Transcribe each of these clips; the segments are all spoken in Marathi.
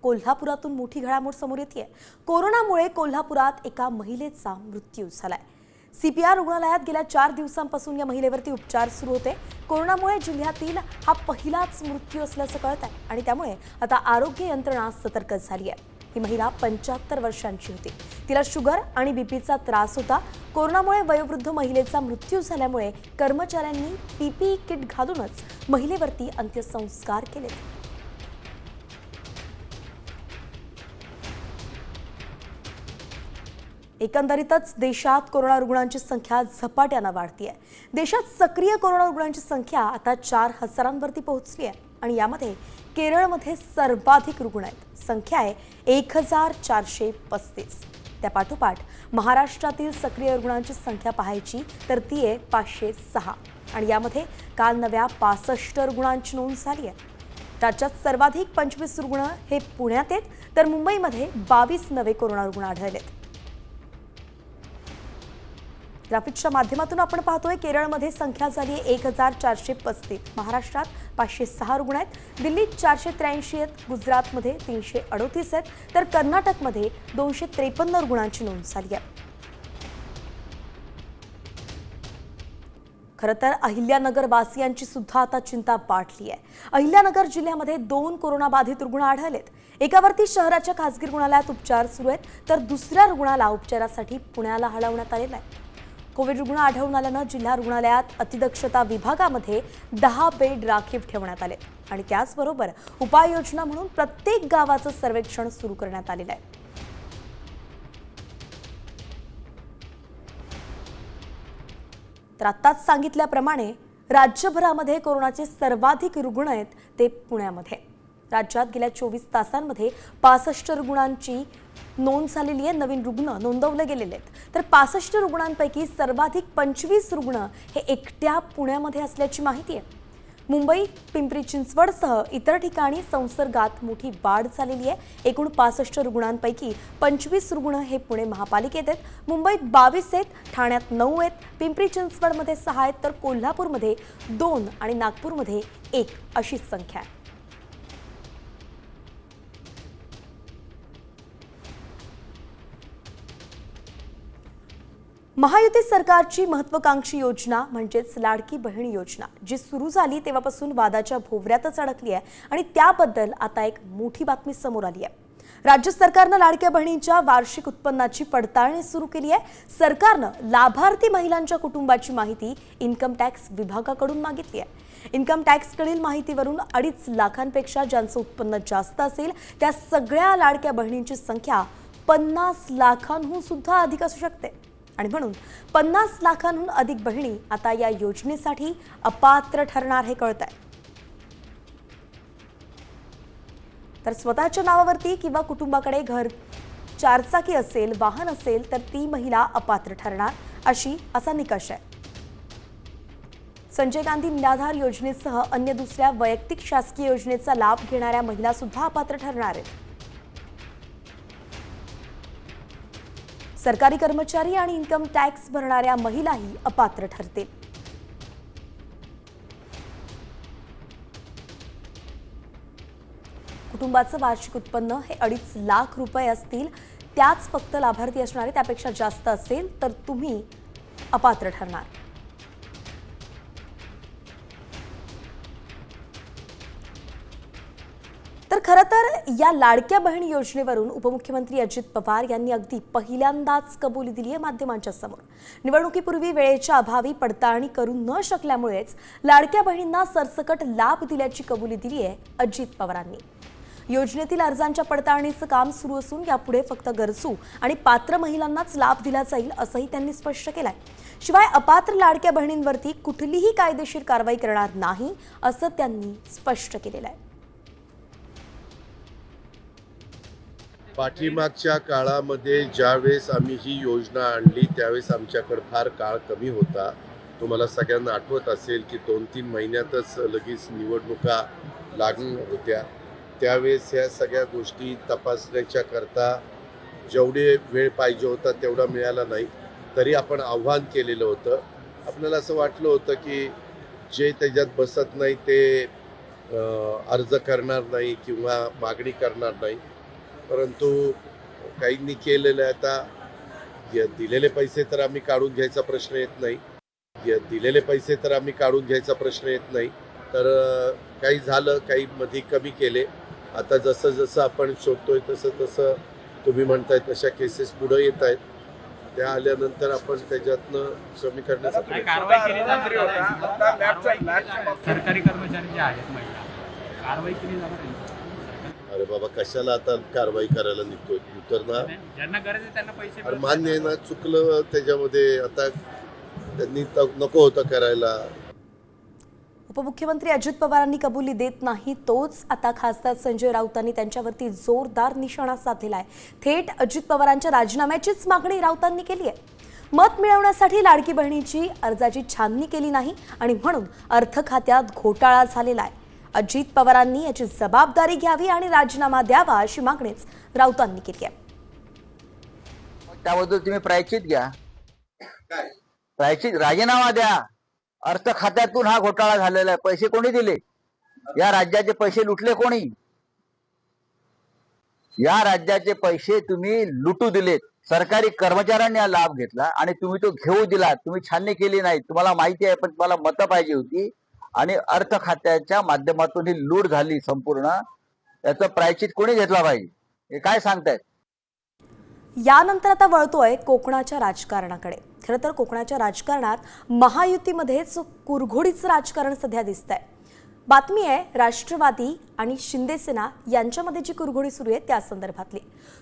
कोल्हापुरातून मोठी घडामोड समोर येते। कोरोनामुळे कोल्हापुरात एका महिलेचा मृत्यू झालाय। सीपीआर रुग्णालयात गेल्या 4 दिवसांपासून या महिलेवरती उपचार सुरू होते। कोरोनामुळे जिल्ह्यातील हा पहिलाच मृत्यू असल्याचं कळत आहे आणि त्यामुळे आता आरोग्य यंत्रणा सतर्क झाली आहे। ही महिला 75 वर्षांची होती। तिला शुगर आणि बीपीचा त्रास होता। कोरोनामुळे वयोवृद्ध महिलेचा मृत्यू झाल्यामुळे कर्मचाऱ्यांनी पीपीई किट घालूनच महिलेवरती अंत्यसंस्कार केले। एकंदरीतच देशात कोरोना रुग्णांची संख्या झपाट्याने वाढतीये। देशात सक्रिय कोरोना रुग्णांची संख्या आता 4000वरती पोहोचली आहे आणि यामध्ये केरळमध्ये सर्वाधिक रुग्ण आहेत। संख्या आहे 1435। त्यापाठोपाठ महाराष्ट्रातील सक्रिय रुग्णांची संख्या पाहायची तर ती आहे 506 आणि यामध्ये काल नव्या 65 रुग्णांची नोंद झाली आहे। राज्यात सर्वाधिक 25 रुग्ण हे पुण्यात आहेत तर मुंबईमध्ये 22 नवे कोरोना रुग्ण आढळलेत। ग्राफिक्सच्या माध्यमातून आपण पाहतोय केरळमध्ये संख्या झाली आहे 1435, महाराष्ट्रात 506 रुग्ण आहेत, दिल्लीत 483 आहेत, गुजरातमध्ये 338 आहेत तर कर्नाटकमध्ये 253 रुग्णांची नोंद झाली आहे। खरं तर अहिल्यानगर वासियांची सुद्धा आता चिंता वाढली आहे। अहिल्यानगर जिल्ह्यामध्ये 2 कोरोनाबाधित रुग्ण आढळलेत। एकावरती शहराच्या खासगी रुग्णालयात उपचार सुरू आहेत तर दुसऱ्या रुग्णाला उपचारासाठी पुण्याला हलवण्यात आलेलं आहे। कोविड रुग्ण आढळून आल्यानं जिल्हा रुग्णालयात अतिदक्षता विभागामध्ये 10 बेड राखीव ठेवण्यात आले आणि त्याचबरोबर उपाययोजना म्हणून प्रत्येक गावाचं सर्वेक्षण सुरू करण्यात आलेलं आहे। तर आत्ताच सांगितल्याप्रमाणे राज्यभरामध्ये कोरोनाचे सर्वाधिक रुग्ण आहेत ते पुण्यामध्ये। राज्यात गेल्या 24 तासांमध्ये 65 रुग्णांची नोंद झालेली आहे। नवीन रुग्ण नोंदवले गेलेले आहेत तर 65 रुग्णांपैकी सर्वाधिक 25 रुग्ण हे एकट्या पुण्यामध्ये असल्याची माहिती आहे। मुंबई, पिंपरी चिंचवडसह इतर ठिकाणी संसर्गात मोठी वाढ झालेली आहे। एकूण 65 रुग्णांपैकी 25 रुग्ण हे पुणे महापालिकेत आहेत, मुंबईत 22 आहेत, ठाण्यात 9 आहेत, पिंपरी चिंचवडमध्ये 6 आहेत तर कोल्हापूरमध्ये 2 आणि नागपूरमध्ये 1 अशी संख्या आहे। महायुती सरकारची महत्त्वाकांक्षी योजना म्हणजेच लाडकी बहीण योजना जी सुरू झाली तेव्हापासून वादाच्या भोवऱ्यातच अडकली आहे आणि त्याबद्दल आता एक मोठी बातमी समोर आली आहे। राज्य सरकारनं लाडक्या बहिणींच्या वार्षिक उत्पन्नाची पडताळणी सुरू केली आहे। सरकारनं लाभार्थी महिलांच्या कुटुंबाची माहिती इन्कम टॅक्स विभागाकडून मागितली आहे। इन्कम टॅक्सकडील माहितीवरून 2.5 लाखांपेक्षा ज्यांचं उत्पन्न जास्त असेल त्या सगळ्या लाडक्या बहिणींची संख्या 50 लाखांहून सुद्धा अधिक असू शकते आणि म्हणून 50 लाखांहून अधिक बहिणी आता या योजनेसाठी अपात्र ठरणार हे कळत आहे। तर स्वतःच्या नावावरती किंवा कुटुंबाकडे घर, 4 चाकी असेल, वाहन असेल तर ती महिला अपात्र ठरणार असा निकष आहे। संजय गांधी निराधार योजनेसह अन्य दुसऱ्या वैयक्तिक शासकीय योजनेचा लाभ घेणाऱ्या महिला सुद्धा अपात्र ठरणार आहेत। सरकारी कर्मचारी आणि इन्कम टॅक्स भरणाऱ्या महिलाही अपात्र ठरतील। कुटुंबाचं वार्षिक उत्पन्न हे 2.5 लाख रुपये असतील त्याच फक्त लाभार्थी असणार आहे, त्यापेक्षा जास्त असेल तर तुम्ही अपात्र ठरणार। तर खरं तर या लाडक्या बहीण योजनेवरून उपमुख्यमंत्री अजित पवार यांनी अगदी पहिल्यांदाच कबुली दिली आहे माध्यमांच्या समोर। निवडणुकीपूर्वी वेळेच्या अभावी पडताळणी करू न शकल्यामुळेच लाडक्या बहिणींना सरसकट लाभ दिल्याची कबुली दिली आहे अजित पवारांनी। योजनेतील अर्जांच्या पडताळणीचं काम सुरू असून यापुढे फक्त गरजू आणि पात्र महिलांनाच लाभ दिला जाईल असंही त्यांनी स्पष्ट केलंय। शिवाय अपात्र लाडक्या बहिणींवरती कुठलीही कायदेशीर कारवाई करणार नाही असं त्यांनी स्पष्ट केलेलं आहे। पाठीमागच्या काळामध्ये ज्यावेळेस आम्ही ही योजना आणली त्यावेळेस आमच्याकडे फार काळ कमी होता। तुम्हाला सगळ्यांना आठवत असेल की 2-3 महिन्यातच लगेच निवडणुका लागून होत्या। त्यावेळेस ह्या सगळ्या गोष्टी तपासण्याच्या करता जेवढे वेळ पाहिजे होता तेवढा मिळाला नाही, तरी आपण आव्हान केलेलं होतं। आपल्याला असं वाटलं होतं की जे त्याच्यात बसत नाही ते अर्ज करणार नाही किंवा मागणी करणार नाही, परंतु काहींनी केलेलं आहे. आता दिलेले पैसे तर आम्ही काढून घ्यायचा प्रश्न येत नाही, दिलेले पैसे तर आम्ही काढून घ्यायचा प्रश्न येत नाही. तर काही झालं, काही मध्ये कमी केले. आता जसं जसं आपण शोधतोय तसं तसं तुम्ही म्हणताय तशा केसेस पुढे येत आहेत. त्या आल्यानंतर आपण त्याच्यातनं कमी करण्याचा प्रयत्न. कारवाई केली जाणार सरकारी कर्मचारी जे आहेत महिला कारवाई केली जाणार. अरे बाबा, कशाला आता कारवाई करायला निघतोय? तर ना, ज्यांना गरज आहे त्यांना पैसे अरे मान्य आहे ना, चुकलं त्याच्यामध्ये. आता त्यांनी नको होतं करायला. उपमुख्यमंत्री अजित पवारांनी कबुली देत नाही, तोच आता खासदार संजय राऊतांनी त्यांच्यावरती जोरदार निशाणा साधलेला आहे. थेट अजित पवारांच्या राजीनाम्याचीच मागणी राऊतांनी केली आहे. मत मिळवण्यासाठी लाडकी बहिणीची अर्जाची छाननी केली नाही आणि म्हणून अर्थ खात्यात घोटाळा झालेला आहे. अजित पवारांनी याची जबाबदारी घ्यावी आणि राजीनामा द्यावा अशी मागणीच राऊतांनी केली आहे. त्याबद्दल तुम्ही प्रायश्चित घ्या, प्रायश्चित राजीनामा द्या. अर्थ खात्यातून हा घोटाळा झालेला आहे. पैसे कोणी दिले? या राज्याचे पैसे लुटले कोणी? या राज्याचे पैसे तुम्ही लुटू दिलेत. सरकारी कर्मचाऱ्यांनी हा लाभ घेतला आणि तुम्ही तो घेऊ दिला. तुम्ही छाननी केली नाही. तुम्हाला माहिती आहे, पण तुम्हाला मतं पाहिजे होती आणि अर्थ खात्याच्या माध्यमातून ही लूट झाली संपूर्ण. याचं प्रायश्चित कोणी घेतला पाहिजे? हे काय सांगतायत? यानंतर आता वळतोय कोकणाच्या राजकारणाकडे. खरं तर कोकणाच्या राजकारणात महायुतीमध्येच कुरघोडीचं राजकारण सध्या दिसतंय. बातमी आहे राष्ट्रवादी आणि शिंदेसेना यांच्यामध्ये जी कुरघोडी सुरू आहे त्या संदर्भातली.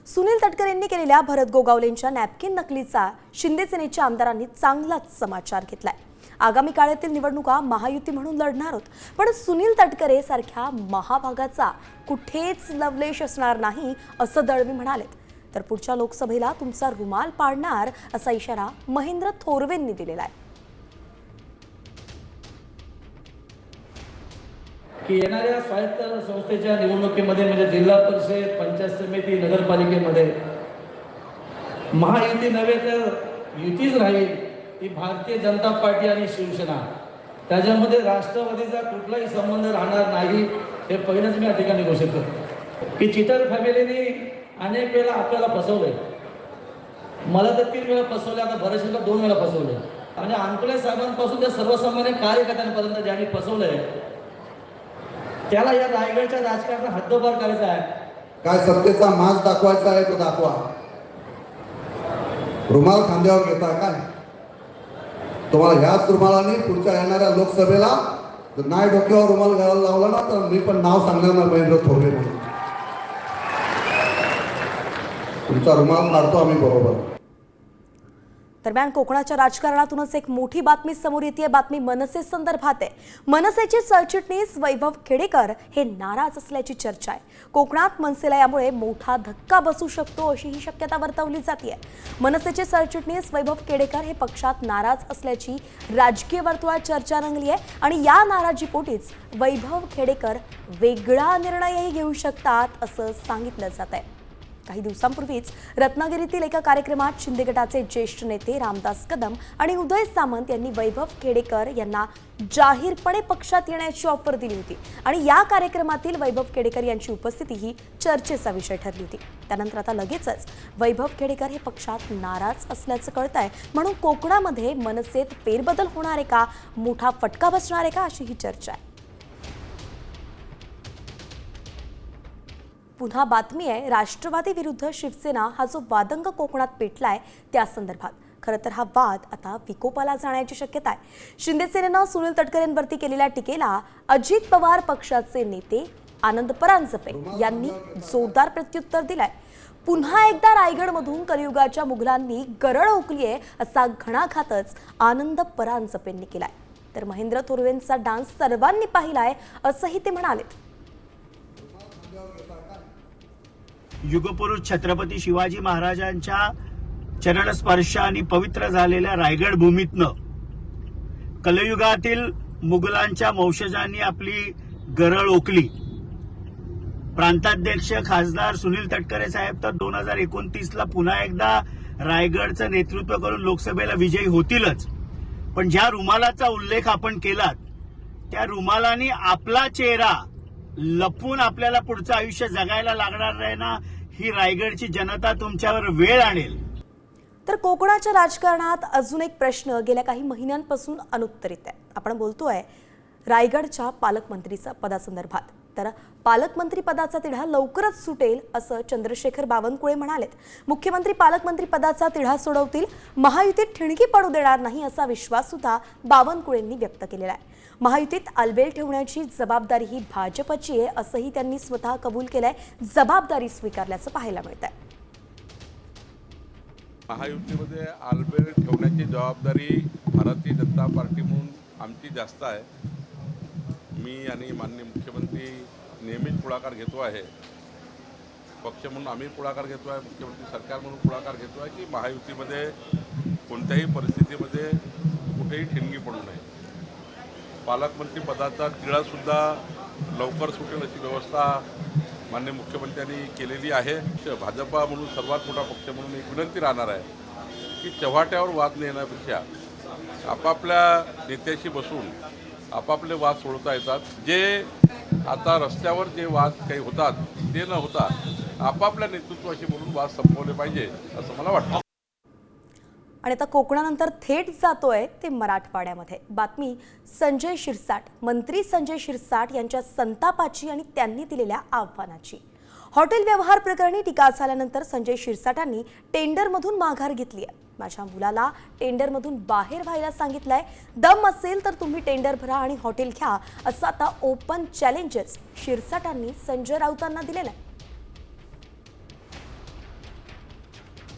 सुनील तटकरे यांनी केलेल्या भरत गोगावलेंच्या नॅपकिन नकलीचा शिंदेसेनेच्या आमदारांनी चांगलाच समाचार घेतलाय. आगामी काळातील निवडणुका महायुती म्हणून लढणार आहोत, पण सुनील तटकरे सारख्या महाभागाचा कुठेच लवलेश असणार नाही असं दळवी म्हणालेत. तर पुढच्या लोकसभेला तुमचा रुमाल पाडणार असा इशारा महेंद्र थोरवेंनी दिलेला आहे. की येणाऱ्या स्वायत्त संस्थेच्या निवडणुकीमध्ये म्हणजे जिल्हा परिषद, पंचायत समिती, नगरपालिकेमध्ये महायुती नव्हे तर युतीच राहील. ती भारतीय जनता पार्टी आणि शिवसेना, त्याच्यामध्ये राष्ट्रवादीचा कुठलाही संबंध राहणार नाही. हे पहिलंच मी या ठिकाणी घोषित करतो की चिटर फॅमिलीने अनेक वेळा आपल्याला फसवलंय. मला तर 3 वेळा फसवलं, आता भरतसिंगला 2 वेळा फसवलं आणि अंकुले साहेबांपासून त्या सर्वसामान्य कार्यकर्त्यांपर्यंत ज्यांनी फसवलंय त्याला या रायगडच्या राजकारणात हद्दपार करायचा आहे. काय सत्तेचा माज दाखवायचा आहे तो दाखवा. रुमाल खांद्यावर घेता काय? तुम्हाला ह्याच रुमालाने पुढच्या येणाऱ्या लोकसभेला जर नाही डोक्यावर रुमाल घालायला लावला ना तर मी पण नाव सांगणार ना, महेंद्र थोरवे म्हणून. तुमचा रुमाल काढतो आम्ही बरोबर. दरम्यान कोकणाच्या राजकारणातूनच एक मोठी बातमी समोर येते. बातमी मनसे संदर्भात आहे. मनसेचे सरचिटणीस वैभव खेडेकर हे नाराज असल्याची चर्चा आहे. कोकणात मनसेला यामुळे मोठा धक्का बसू शकतो अशी ही शक्यता वर्तवली जाते. मनसेचे सरचिटणीस वैभव खेडेकर हे पक्षात नाराज असल्याची राजकीय वर्तुळात चर्चा रंगली आहे आणि या नाराजीपोटीच वैभव खेडेकर वेगळा निर्णयही घेऊ शकतात असं सांगितलं जात आहे. काही दिवसांपूर्वीच रत्नागिरीतील एका कार्यक्रमात शिंदे गटाचे ज्येष्ठ नेते रामदास कदम आणि उदय सामंत यांनी वैभव खेडेकर यांना जाहीरपणे पक्षात येण्याची ऑफर दिली होती आणि या कार्यक्रमातील वैभव खेडेकर यांची उपस्थिती ही चर्चेचा विषय ठरली होती. त्यानंतर आता लगेचच वैभव खेडेकर हे पक्षात नाराज असल्याचं कळतंय. म्हणून कोकणामध्ये मनसेत फेरबदल होणार आहे का, मोठा फटका बसणार आहे का, अशी ही चर्चा आहे. पुन्हा बातमी आहे राष्ट्रवादी विरुद्ध शिवसेना हा जो वादंग कोकणात पेटलाय त्या संदर्भात. खरं तर हा वाद आता विकोपाला जाण्याची शक्यता आहे. शिंदेसेनेनं सुनील तटकरेंवरती केलेल्या टीकेला अजित पवार पक्षाचे नेते आनंद परांजपे यांनी जोरदार प्रत्युत्तर दिलंय. पुन्हा एकदा रायगडमधून कलियुगाच्या मुघलांनी गरळ ओकली आहे असा घणाघातच आनंद परांजपेंनी केलाय. तर महेंद्र थोरवेंचा डान्स सर्वांनी पाहिलाय असंही ते म्हणालेत. युगपुरुष छत्रपती शिवाजी महाराजांच्या चरणस्पर्शाने पवित्र झालेल्या रायगड भूमीतनं कलयुगातील मुघलांच्या वंशजांनी आपली गरळ ओकली. प्रांताध्यक्ष खासदार सुनील तटकरे साहेब तर 2029ला पुन्हा एकदा रायगडचं नेतृत्व करून लोकसभेला विजयी होतीलच. पण ज्या रुमालाचा उल्लेख आपण केलात त्या रुमालाने आपला चेहरा लपून आपल्याला पुढचं आयुष्य जगायला लागणार नाही ना, ही रायगडची जनता तुमच्यावर वेळ आणेल. तर कोकणाच्या राजकारणात अजून एक प्रश्न गेल्या काही महिन्यांपासून अनुत्तरित आहे. आपण बोलतोय रायगडच्या पालकमंत्रीचा पदासंदर्भात. तर पालकमंत्री पदाचा तिढा लवकरच सुटेल असं चंद्रशेखर बावनकुळे म्हणालेत. मुख्यमंत्री पालकमंत्री पदाचा तिढा सोडवतील, महायुतीत ठिणगी पडू देणार नाही असा विश्वास सुद्धा बावनकुळेंनी व्यक्त केलेला आहे. महायुतीत आलबेल ठेवण्याची जबाबदारी ही भाजपची आहे असंही त्यांनी स्वतः कबूल केलंय. जबाबदारी स्वीकारल्याचं पाहायला मिळत आहे. महायुतीमध्ये आलबेल ठेवण्याची जबाबदारी भारतीय जनता पार्टी म्हणून आमची जास्त आहे. मी आणि माननीय मुख्यमंत्री नेहमीच पुढाकार घेतो आहे. पक्ष म्हणून आम्ही पुढाकार घेतो आहे, मुख्यमंत्री सरकार म्हणून पुढाकार घेतो आहे की महायुतीमध्ये कोणत्याही परिस्थितीमध्ये कुठेही ठिणगी पडू नये. पालकमंत्री पदाचा तिढासुद्धा लवकर सुटेल अशी व्यवस्था माननीय मुख्यमंत्र्यांनी केलेली आहे. भाजपा म्हणून सर्वात मोठा पक्ष म्हणून एक विनंती राहणार आहे की चव्हाट्यावर वाद नेण्यापेक्षा आपापल्या नेत्याशी बसून आपापले वाद सोडवता येतात. जे आता रस्त्यावर जे वाद काही होतात ते न होता आपापल्या नेतृत्वाशी बोलून वाद संपवले पाहिजे असं मला वाटतं. आणि आता कोकणानंतर थेट जातोय ते मराठवाड्यामध्ये. बातमी संजय शिरसाट, मंत्री संजय शिरसाट यांच्या संतापाची आणि त्यांनी दिलेल्या आव्हानाची. हॉटेल व्यवहार प्रकरणी टीका झाल्यानंतर संजय शिरसाटांनी टेंडरमधून माघार घेतली आहे. माझ्या मुलाला टेंडरमधून बाहेर व्हायला सांगितलंय. दम असेल तर तुम्ही टेंडर भरा आणि हॉटेल घ्या असं आता ओपन चॅलेंजेस शिरसाटांनी संजय राऊतांना दिलेलं आहे.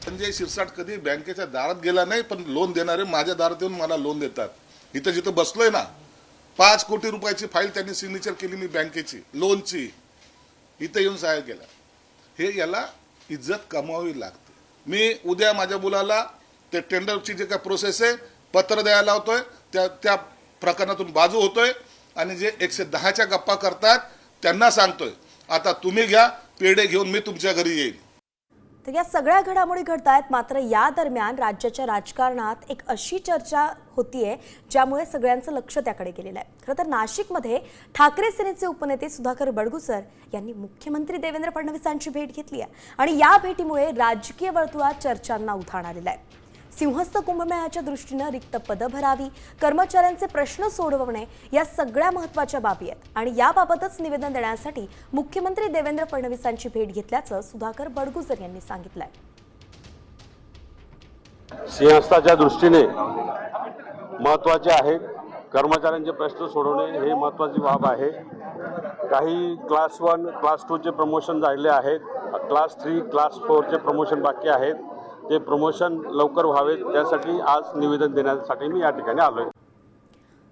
संजय शिरसाट कधी बँकेच्या दारात गेला नाही, पण लोन देणारे माझ्या दारात येऊन मला लोन देतात. इथं जिथं बसलोय ना, 5 कोटी रुपयाची फाईल त्यांनी सिग्नेचर केली मी बँकेची लोनची, इथं येऊन सहाय्य केला. हे याला इज्जत कमवावी लागते. मी उद्या माझ्या मुलाला ते टेंडरची जे काय प्रोसेस आहे पत्र द्यायला लावतोय, त्या प्रकरणातून बाजू होतोय आणि जे 110च्या गप्पा करतात त्यांना सांगतोय आता तुम्ही घ्या पेढे घेऊन मी तुमच्या घरी येईल. तर या सगळ्या घडामोडी घडत आहेत. मात्र या दरम्यान राज्याच्या राजकारणात एक अशी चर्चा होतीये ज्यामुळे सगळ्यांचं लक्ष त्याकडे गेलेलं आहे. खरं तर नाशिकमध्ये ठाकरे सेनेचे उपनेते सुधाकर बडगुसर यांनी मुख्यमंत्री देवेंद्र फडणवीसांची भेट घेतली आहे आणि या भेटीमुळे राजकीय वर्तुळात चर्चांना उधाण आलेलं आहे. सिंहस्थ कुंभमेळ्याच्या दृष्टीनं रिक्त पदं भरावी, कर्मचाऱ्यांचे प्रश्न सोडवणे या सगळ्या महत्त्वाच्या बाबी आहेत आणि याबाबतच निवेदन देण्यासाठी मुख्यमंत्री देवेंद्र फडणवीसांची भेट घेतल्याचं सुधाकर बडगुसर यांनी सांगितलंय. सिंहस्थाच्या दृष्टीने महत्त्वाचे आहेत. कर्मचाऱ्यांचे प्रश्न सोडवणे हे महत्त्वाची बाब आहे. काही क्लास 1, क्लास 2चे प्रमोशन झाले आहेत. क्लास 3, क्लास 4चे प्रमोशन बाकी आहेत. ते प्रमोशन लवकर व्हावेत त्यासाठी आज निवेदन देण्यासाठी मी या ठिकाणी आलोय.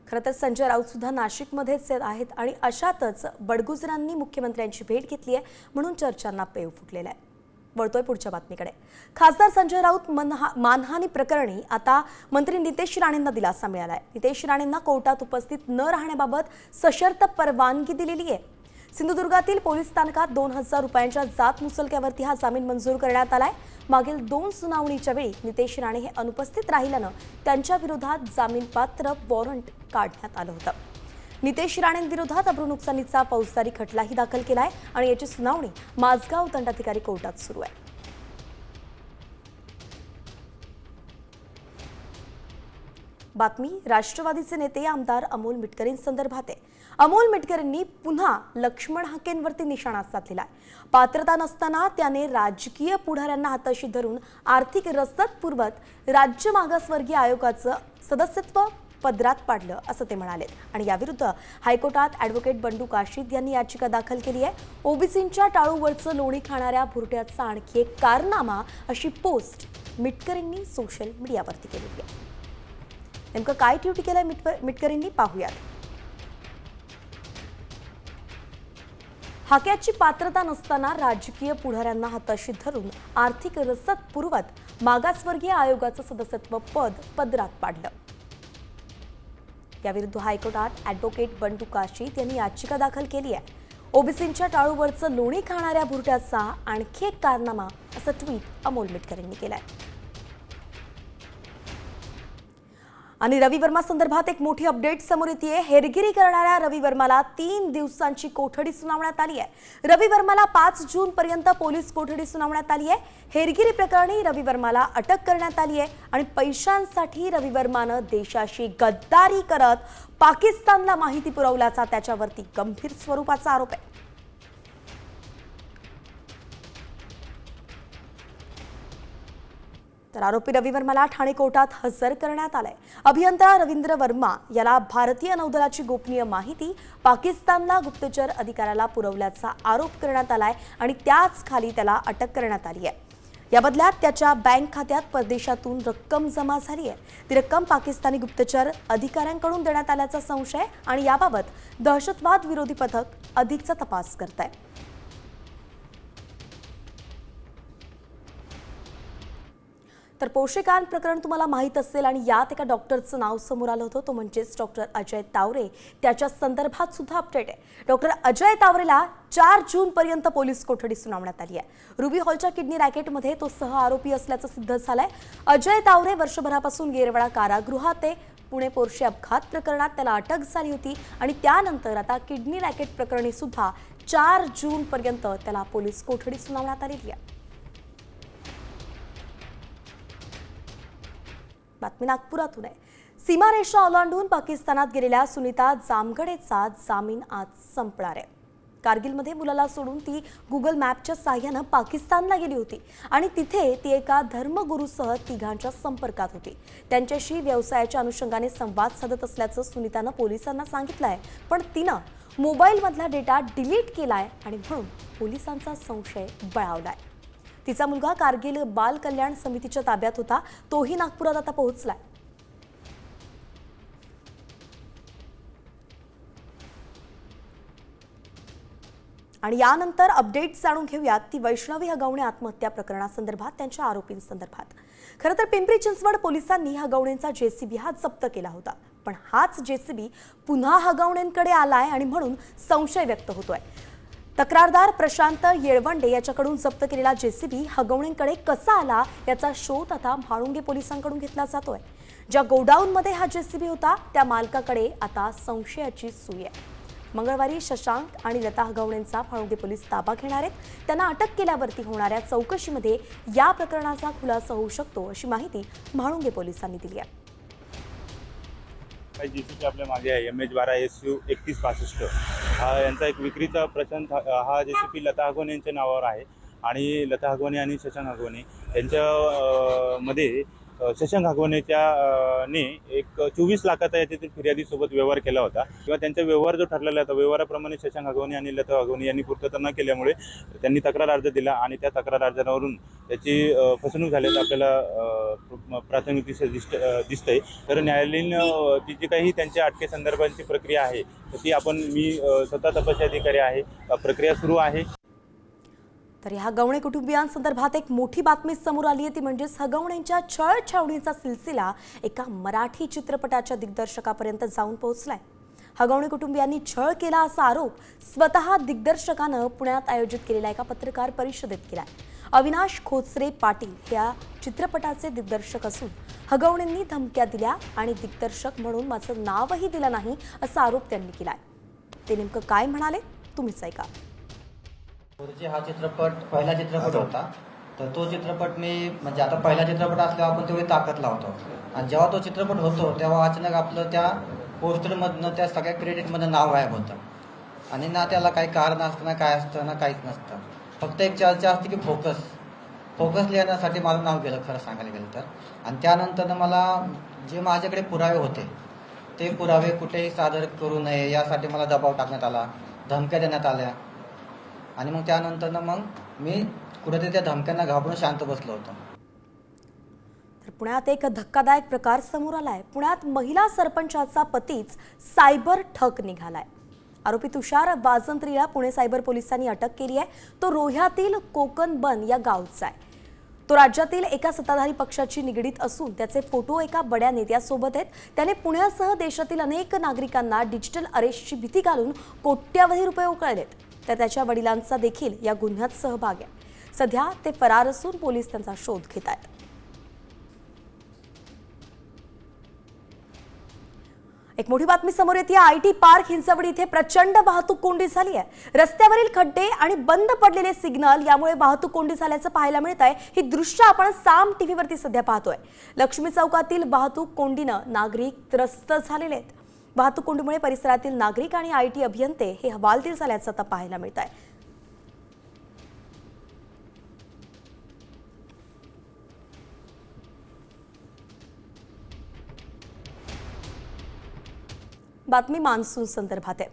खरं तर संजय राऊत सुद्धा नाशिकमध्येच आहेत आणि अशातच बडगुजरांनी मुख्यमंत्र्यांची भेट घेतली आहे म्हणून चर्चांना पेव फुटलेला आहे. वळतोय पुढच्या बातमीकडे. खासदार संजय राऊत मानहानी प्रकरणी आता मंत्री नितेश राणेंना दिलासा मिळाला आहे. नितेश राणेंना कोर्टात उपस्थित न राहण्याबाबत सशर्त परवानगी दिलेली आहे. सिंधुदुर्गातील पोलीस स्थानकात 2,000 रुपयांच्या जात मुचलक्यावरती हा जामीन मंजूर करण्यात आलाय. मागील 2 सुनावणीच्या वेळी नितेश राणे हे अनुपस्थित राहिल्यानं त्यांच्या विरोधात जामीनपात्र वॉरंट काढण्यात आलं होतं. नितेश राणेंविरोधात अब्रू नुकसानीचा फौजदारी खटलाही दाखल केलाय आणि याची सुनावणी माझगाव दंडाधिकारी कोर्टात सुरू आहे. बातमी राष्ट्रवादीचे नेते आमदार अमोल मिटकरींसंदर्भात आहे. अमोल मिटकरींनी पुन्हा लक्ष्मण हाकेंवरती निशाणा साधलेला आहे. पात्रता नसताना त्याने राजकीय पुढाऱ्यांना हाताशी धरून आर्थिक रसद पुरवत राज्य मागासवर्गीय आयोगाचं सदस्यत्व पदरात पाडलं असं ते म्हणाले आणि याविरुद्ध हायकोर्टात ॲडव्होकेट बंडू काशीद यांनी याचिका दाखल केली आहे. ओबीसींच्या टाळूवरचं लोणी खाणाऱ्या भुरट्याचा आणखी एक कारनामा अशी पोस्ट मिटकरींनी सोशल मीडियावरती केलेली आहे. नेमकं काय ट्विट केलंय मिटकरींनी पाहूयात. हाक्याची पात्रता नसताना राजकीय पुढाऱ्यांना हाताशी धरून आर्थिक रसद पुरवत मागासवर्गीय आयोगाचं सदस्यत्व पदरात पाडलं. याविरुद्ध हायकोर्टात ॲडव्होकेट बंडू काशीद यांनी याचिका दाखल केली आहे. ओबीसींच्या टाळूवरचं लोणी खाणाऱ्या भुरट्याचा आणखी एक कारनामा असं ट्विट अमोल मिटकरींनी केलंय. आणि रवी वर्मा संदर्भात एक मोठी अपडेट समोर येते। हेरगिरी करणाऱ्या रवी वर्माला 3 दिवसांची कोठडी सुनावण्यात आली आहे। रवी वर्माला 5 जून पर्यंत पोलीस कोठडी सुनावण्यात आली आहे। हेरगिरी प्रकरणी रवी वर्माला अटक करण्यात आली आहे आणि पैशांसाठी रवी वर्मानं देशाशी गद्दारी करत पाकिस्तानला माहिती पुरवल्याचा त्याच्यावरती गंभीर स्वरूपाचा आरोप आहे। तर आरोपी रवी वर्माला ठाणे कोर्टात हजर करण्यात आलंय। अभियंता रवींद्र वर्मा याला भारतीय नौदलाची गोपनीय माहिती पाकिस्तानला गुप्तचर अधिकाऱ्याला पुरवल्याचा आरोप करण्यात आलाय आणि त्याच खाली त्याला अटक करण्यात आली आहे। या बदल्यात त्याच्या बँक खात्यात परदेशातून रक्कम जमा झाली आहे। ती रक्कम पाकिस्तानी गुप्तचर अधिकाऱ्यांकडून देण्यात आल्याचा संशय आणि याबाबत दहशतवाद विरोधी पथक अधिकचा तपास करत आहे। तर पोषकान प्रकरण तुम्हाला माहित असेल आणि यात एका डॉक्टरचं नाव समोर आलं होतं, तो म्हणजेच डॉक्टर अजय तावरे। त्याच्या संदर्भात सुद्धा अपडेट आहे। डॉक्टर अजय तावरेला 4 जून पर्यंत पोलीस कोठडी सुनावण्यात आली आहे। रुबी हॉलच्या किडनी रॅकेटमध्ये तो सह आरोपी असल्याचं सिद्ध झालंय। अजय तावरे वर्षभरापासून येरवडा कारागृहात आहे। पुणे पोर्शे अपघात प्रकरणात त्याला अटक झाली होती आणि त्यानंतर आता किडनी रॅकेट प्रकरणी सुद्धा 4 जून पर्यंत त्याला पोलीस कोठडी सुनावण्यात आलेली आहे। बातमी नागपुरातून आहे। सीमारेषा ओलांडून पाकिस्तानात गेलेल्या सुनीता जामगडेचा जामीन आज संपणार आहे। कारगिलमध्ये मुलाला सोडून ती गुगल मॅपच्या साहाय्यानं पाकिस्तानला गेली होती आणि तिथे ती एका धर्मगुरूसह तिघांच्या संपर्कात होती। त्यांच्याशी व्यवसायाच्या अनुषंगाने संवाद साधत असल्याचं सुनीतानं पोलिसांना सांगितलं आहे, पण तिनं मोबाईलमधला डेटा डिलीट केलाय आणि म्हणून पोलिसांचा संशय बळावलाय। तिचा मुलगा कारगिल बाल कल्याण समितीच्या ताब्यात होता, तोही नागपुरात आता पोहोचलाय। आणि यानंतर अपडेट जाणून घेऊयात ती वैष्णवी हगवणे आत्महत्या प्रकरणासंदर्भात त्यांच्या आरोपींसंदर्भात। खरं तर पिंपरी चिंचवड पोलिसांनी हगवणेंचा जेसीबी हा जप्त केला होता, पण हाच जेसीबी पुन्हा हगवणेंकडे आलाय आणि म्हणून संशय व्यक्त होतोय। तक्रारदार प्रशांत येळवंडे याच्याकडून जप्त केलेला जेसीबी हगवणेंकडे कसा आला याचा शोध आता म्हाळुंगे पोलिसांकडून घेतला जातोय। ज्या गोडाऊनमध्ये हा जेसीबी होता त्या मालकाकडे आता संशयाची सुई आहे। मंगळवारी शशांक आणि लता हगवणेंचा म्हाळुंगे पोलीस ताबा घेणार आहेत। त्यांना अटक केल्यावरती होणाऱ्या चौकशीमध्ये या प्रकरणाचा खुलासा होऊ शकतो अशी माहिती म्हाळुंगे पोलिसांनी दिली आहे। जेसीबी आपल्या मागे आहे MH12 SU 3165 हा यांचा एक विक्रीचा प्रचंड हा जेसीबी लता हगवणे यांच्या नावावर आहे आणि लता हगवणे आणि शशांक हगवणे यांच्या मध्ये शशांक हगवणेच्या ने एक 24 लाखाचा याच्यातील फिर्यादीसोबत व्यवहार केला होता किंवा त्यांचा व्यवहार जो ठरलेला होता व्यवहाराप्रमाणे शशांक हगवणे आणि लता हगवणे यांनी पूर्तता न केल्यामुळे त्यांनी तक्रार अर्ज दिला आणि त्या तक्रार अर्जावरून त्याची फसवणूक झाल्याचं आपल्याला प्राथमिक दिसतंय। तर न्यायालयीन ती जी काही त्यांच्या अटकेसंदर्भाची प्रक्रिया आहे तर ती मी स्वतः तपासी अधिकारी आहे, प्रक्रिया सुरू आहे। तर या हगवणे कुटुंबियांसंदर्भात एक मोठी बातमी समोर आली आहे, ती म्हणजेच हगवणेंच्या छळछावणीचा सिलसिला एका मराठी चित्रपटाच्या दिग्दर्शकापर्यंत जाऊन पोहोचलाय। हगवणे कुटुंबियांनी छळ केला असा आरोप स्वतः दिग्दर्शकानं पुण्यात आयोजित केलेल्या एका पत्रकार परिषदेत केलाय। अविनाश खोचरे पाटील या चित्रपटाचे दिग्दर्शक असून हगवणेंनी धमक्या दिल्या आणि दिग्दर्शक म्हणून माझं नावही दिलं नाही असा आरोप त्यांनी केलाय। ते नेमकं काय म्हणाले तुम्हीच ऐका। हा चित्रपट पहिला चित्रपट होता, तर तो चित्रपट मी म्हणजे आता पहिला चित्रपट असल्यावर आपण तेवढी ताकद लावतो आणि जेव्हा तो चित्रपट होतो तेव्हा अचानक आपलं त्या पोस्टरमधनं त्या सगळ्या क्रेडिटमधनं नाव गायब होतं आणि ना त्याला काही कारण असतं ना काय असतं ना काहीच नसतं। फक्त एक चर्चा असते की फोकस लिहिण्यासाठी माझं नाव गेलं खरं सांगायला गेलं तर। आणि त्यानंतर मला जे माझ्याकडे पुरावे होते ते पुरावे कुठेही सादर करू नये यासाठी मला दबाव टाकण्यात आला, धमक्या देण्यात आल्या आणि मग त्यानंतर मग मी कुठेतरी त्या धमक्यांना घाबरून शांत बसलो होतो। तर पुण्यात एक धक्कादायक प्रकार समोर आलाय। पुण्यात महिला सरपंचाचा पतीच सायबर ठग निघालाय। आरोपी तुषार वाजंत्रीला पुणे सायबर पोलिसांनी अटक केली आहे। तो रोह्यातील कोकणबन या गावचा आहे। तो राज्यातील एका सत्ताधारी पक्षाची निगडीत असून त्याचे फोटो एका बड्या नेत्यासोबत आहेत। त्याने पुण्यासह देशातील अनेक नागरिकांना डिजिटल अरेस्टची भीती घालून कोट्यावधी रुपये उकळलेत। तर त्याच्या वडिलांचा देखील या गुन्ह्यात सहभाग आहे। सध्या ते फरार असून पोलीस त्यांचा शोध घेत आहेत। एक मोठी बातमी समोर येते। IT पार्क हिंजवडी इथे प्रचंड वाहतूक कोंडी झाली आहे। रस्त्यावरील खड्डे आणि बंद पडलेले सिग्नल यामुळे वाहतूक कोंडी झाल्याचं पाहायला मिळत आहे। ही दृश्य आपण साम टीव्हीवरती सध्या पाहतोय। लक्ष्मी चौकातील वाहतूक कोंडीनं नागरिक त्रस्त झालेले आहेत। वाहतूक कोंडीमुळे परिसरातील नागरिक आणि IT अभियंते हे हवालदिल झाल्याचं आता पाहायला मिळत आहे। बातमी मान्सून संदर्भात आहे।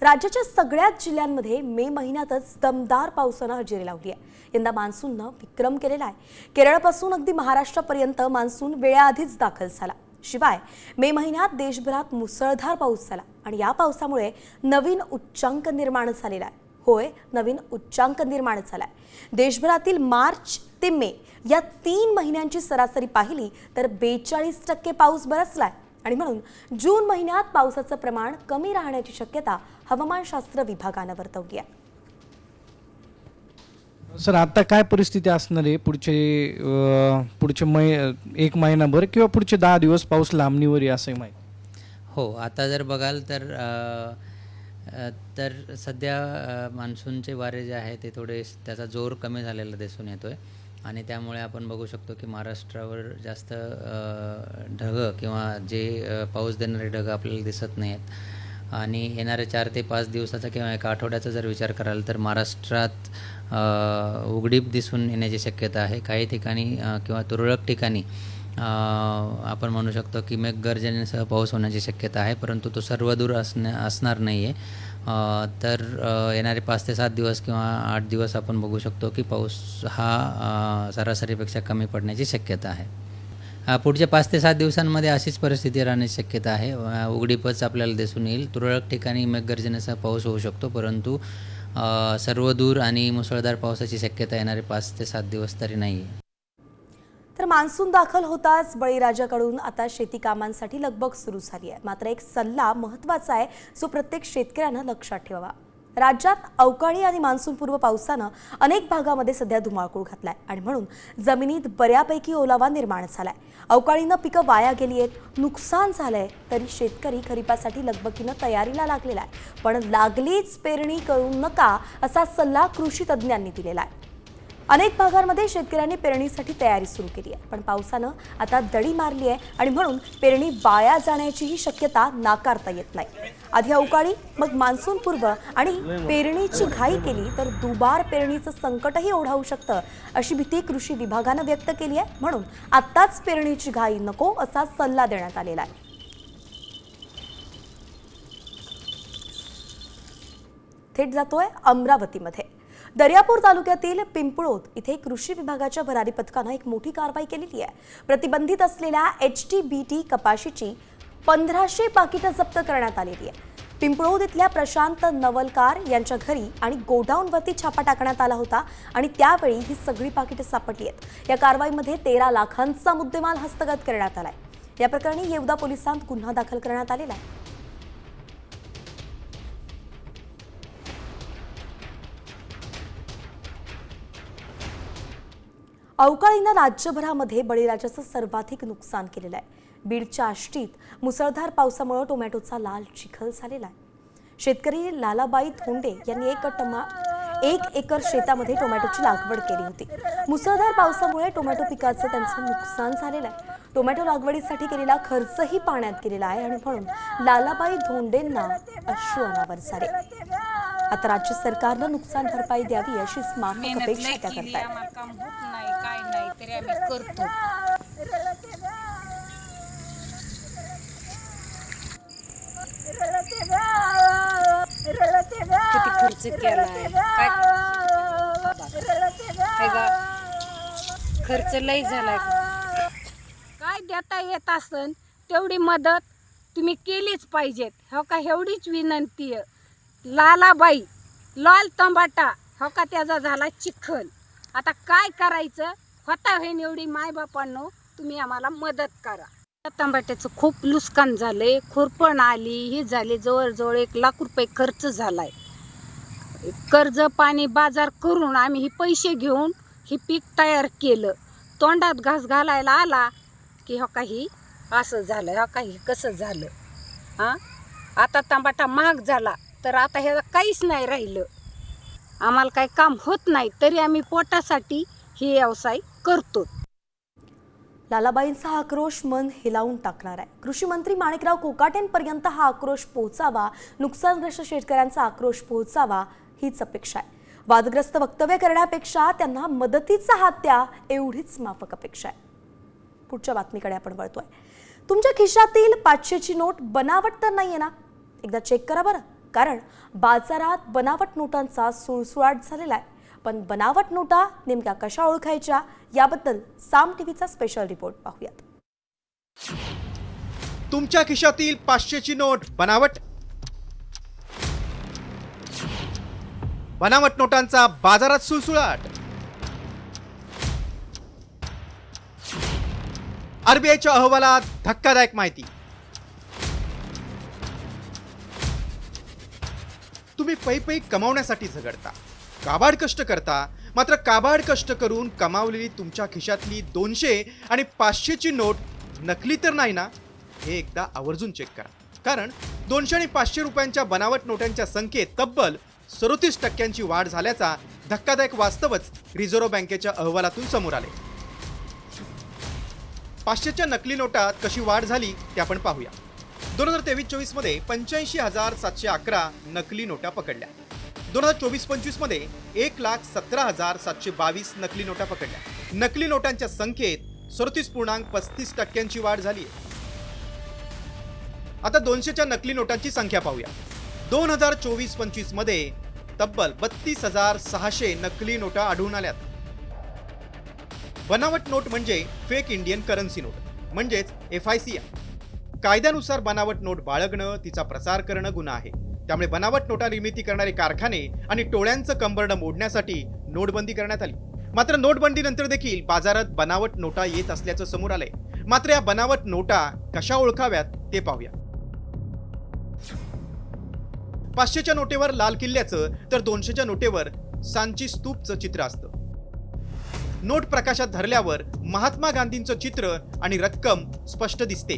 राज्याच्या सगळ्याच जिल्ह्यांमध्ये मे महिन्यातच दमदार पावसानं हजेरी लावली आहे। यंदा मान्सूननं विक्रम केलेला आहे। केरळपासून अगदी महाराष्ट्रापर्यंत मान्सून वेळेआधीच दाखल झाला। शिवाय मे महिन्यात देशभरात मुसळधार पाऊस झाला आणि या पावसामुळे नवीन उच्चांक निर्माण झालेला आहे। होय, नवीन उच्चांक निर्माण झालाय। देशभरातील मार्च ते मे या 3 महिन्यांची सरासरी पाहिली तर 42% पाऊस बरसलाय आणि म्हणून जून महिन्यात पावसाचं प्रमाण कमी राहण्याची शक्यता हवामानशास्त्र विभागानं वर्तवली आहे। सर, आता काय परिस्थिती असणार आहे पुढचे एक महिनाभर किंवा पुढचे 10 दिवस पाऊस लांबणीवर आहे असं माहिती? हो, आता जर बघाल तर सध्या मान्सूनचे वारे जे आहे ते थोडे त्याचा जोर कमी झालेला दिसून येतोय आणि त्यामुळे आपण बघू शकतो की महाराष्ट्रावर जास्त ढगं किंवा जे पाऊस देणारे ढगं आपल्याला दिसत नाहीत। आणि येणाऱ्या 4 ते 5 दिवसाचा किंवा एका आठवड्याचा जर विचार कराल तर महाराष्ट्रात उघडीप दिसून येण्याची शक्यता आहे। काही ठिकाणी किंवा तुरळक ठिकाणी आपण म्हणू शकतो की मेघगर्जनेसह पाऊस होण्याची शक्यता आहे, परंतु तो सर्वदूर असणार नाही आहे। तर येणारे 5 ते 7 दिवस किंवा 8 दिवस आपण बघू शकतो की पाऊस हा सरासरीपेक्षा कमी पडण्याची शक्यता आहे। पुढच्या 5 ते 7 दिवसांमध्ये अशीच परिस्थिती राहण्याची शक्यता आहे। उघडीपच आपल्याला दिसून येईल। तुरळक ठिकाणी मेघगर्जनेसह पाऊस होऊ शकतो, परंतु सर्वदूर आणि मुसळधार पावसाची शक्यता येणारे 5 ते 7 दिवस तरी नाही आहे। तर मान्सून दाखल होताच बळीराजाकडून आता शेती कामांसाठी लगबग सुरू झाली आहे। मात्र एक सल्ला महत्त्वाचा आहे जो प्रत्येक शेतकऱ्यानं लक्षात ठेवावा। राज्यात अवकाळी आणि मान्सूनपूर्व पावसानं अनेक भागामध्ये सध्या धुमाकूळ घातलाय आणि म्हणून जमिनीत बऱ्यापैकी ओलावा निर्माण झालाय। अवकाळीनं पिकं वाया गेली आहेत, नुकसान झालंय, तरी शेतकरी खरीपासाठी लगबगीनं तयारीला लागलेला आहे। पण लागलीच पेरणी करू नका असा सल्ला कृषी तज्ज्ञांनी दिलेला आहे। अनेक भागांमध्ये शेतकऱ्यांनी पेरणीसाठी तयारी सुरू केली आहे, पण पावसानं आता दडी मारली आहे आणि म्हणून पेरणी वाया जाण्याचीही शक्यता नाकारता येत नाही। आधी अवकाळी मग मान्सूनपूर्व आणि पेरणीची घाई केली तर दुबार पेरणीचं संकटही ओढावू शकतं अशी भीती कृषी विभागानं व्यक्त केली आहे। म्हणून आत्ताच पेरणीची घाई नको असा सल्ला देण्यात आलेला आहे। थेट जातोय अमरावतीमध्ये। दर्यापूर तालुक्यातील पिंपळोद इथे कृषी विभागाच्या भरारी पथकानं एक मोठी कारवाई केलेली आहे। प्रतिबंधित असलेल्या HTBT कपाशीची 1500 पाकिटं जप्त करण्यात आलेली आहे। पिंपळोद इथल्या प्रशांत नवलकार यांच्या घरी आणि गोडाऊनवरती छापा टाकण्यात आला होता आणि त्यावेळी ही सगळी पाकिटं सापडली आहेत। या कारवाईमध्ये 13 लाखांचा मुद्देमाल हस्तगत करण्यात आलाय। या प्रकरणी येवदा पोलिसांत गुन्हा दाखल करण्यात आलेला आहे। अवकाळीनं राज्यभरामध्ये बळीराजाचं सर्वाधिक नुकसान केलेलं आहे। बीडच्या आष्टीत मुसळधार पावसामुळे टोमॅटोचा लाल चिखल झालेला आहे। शेतकरी लालाबाई धोंडे यांनी 1 एकर शेतामध्ये टोमॅटोची लागवड केली होती। मुसळधार पावसामुळे टोमॅटो पिकाचं त्यांचं नुकसान झालेलं आहे। टोमॅटो लागवडीसाठी केलेला खर्चही पाण्यात गेलेला आहे आणि म्हणून लालाबाई धोंडेंना अश्रू अनावर झाले। आता राज्य सरकारनं नुकसान भरपाई द्यावी अशी माफक अपेक्षा त्या करतायत। किती खर्च केलाय, खर्च लई झालाय। काय देता येत असन तेवढी मदत तुम्ही केलीच पाहिजेत। हो का, एवढीच विनंती आहे। लालाबाई लाल तंबाटा हो का त्याचा झाला चिखल। आता काय करायचं, होता होईन एवढी मायबापांनो तुम्ही आम्हाला मदत करा। टमाट्याचं खूप नुकसान झालंय, खुरपण आली, ही झाली, जवळजवळ 1 लाख रुपये खर्च झालाय। कर्ज पाणी बाजार करून आम्ही ही पैसे घेऊन ही पीक तयार केलं। तोंडात घास घालायला आला की हो काही असं झालं, हो काही कसं झालं। आता टमाटा महाग झाला तर आता हे काहीच नाही राहिलं. आम्हाला काही काम होत नाही तरी आम्ही पोटासाठी हे व्यवसाय करतो. लालाबाईंचा हा आक्रोश मन हेलावून टाकणार आहे. कृषी मंत्री माणिकराव कोकाटेंपर्यंत हा आक्रोश पोहोचावा, नुकसानग्रस्त शेतकऱ्यांचा आक्रोश पोहोचावा हीच अपेक्षा आहे. वादग्रस्त वक्तव्य करण्यापेक्षा त्यांना मदतीचा हात द्या एवढीच माफक अपेक्षा आहे. पुढच्या बातमीकडे आपण वळतोय. तुमच्या खिशातील 500ची नोट बनावट तर नाहीये ना? एकदा चेक करा बरं, कारण बाजारात बनावट नोटांचा सुळसुळाट झालेला आहे. पण बनावट नोटा नेमक्या कशा ओळखायच्या याबद्दल साम टीव्हीचा स्पेशल रिपोर्ट पाहूयात. तुमच्या खिशातील 500ची नोट बनावट. बनावट नोटांचा बाजारात सुळसुळाट. आरबीआयच्या अहवालात धक्कादायक माहिती. तुम्ही पै कमावण्यासाठी झगडता, काबाड कष्ट करता, मात्र काबाड कष्ट करून कमावलेली तुमच्या खिशातली 200 आणि 500ची नोट नकली तर नाही ना? हे एकदा आवर्जून चेक करा. कारण 200 आणि 500 रुपयांच्या बनावट नोटांच्या संख्येत तब्बल 37% वाढ झाल्याचा धक्कादायक वास्तवच रिझर्व्ह बँकेच्या अहवालातून समोर आले. 500च्या नकली नोटात कशी वाढ झाली ते आपण पाहूया. 2023-24 मध्ये 85,711 नकली नोटा पकडल्या. 2024-25 मध्ये 1,17,722 नकली नोटा पकडल्या. नकली नोटांच्या संख्येत 37.35% वाढ झाली आहे. आता 200च्या नकली नोटांची संख्या पाहूया. 2024-25 मध्ये तब्बल 32,600 नकली नोटा आढळून आल्यात. बनावट नोट म्हणजे फेक इंडियन करन्सी नोट, म्हणजेच FIC. कायद्यानुसार बनावट नोट बाळगणं, तिचा प्रसार करणं गुन्हा आहे. त्यामुळे बनावट नोटा निर्मिती करणारे कारखाने आणि टोळ्यांचं कंबरडं मोडण्यासाठी नोटबंदी करण्यात आली. मात्र नोटबंदीनंतर देखील बाजारात बनावट नोटा येत असल्याचं समोर आलंय. मात्र या बनावट नोटा कशा ओळखाव्यात ते पाहूया. 500च्या नोटेवर लाल किल्ल्याचं तर 200च्या नोटेवर सांची स्तूपचं चित्र असतं. नोट प्रकाशात धरल्यावर महात्मा गांधींचं चित्र आणि रक्कम स्पष्ट दिसते.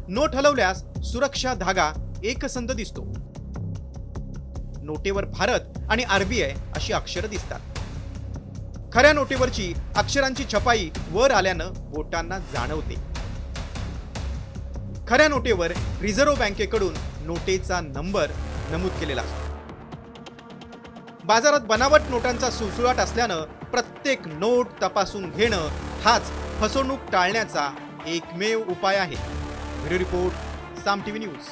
नोट हलवल्यास सुरक्षा धागा एकसंध दिसतो. नोटेवर भारत आणि RBI अशी अक्षरं दिसतात. खऱ्या नोटेवरची अक्षरांची छपाई वर आल्यानं बोटांना जाणवते. खऱ्या नोटेवर रिझर्व्ह बँकेकडून नोटेचा नंबर नमूद केलेला असतो. बाजारात बनावट नोटांचा सुळसुळाट असल्यानं प्रत्येक नोट तपासून घेणं हाच फसवणूक टाळण्याचा एकमेव उपाय आहे. व्हिडिओ रिपोर्ट साम टीव्ही न्यूज.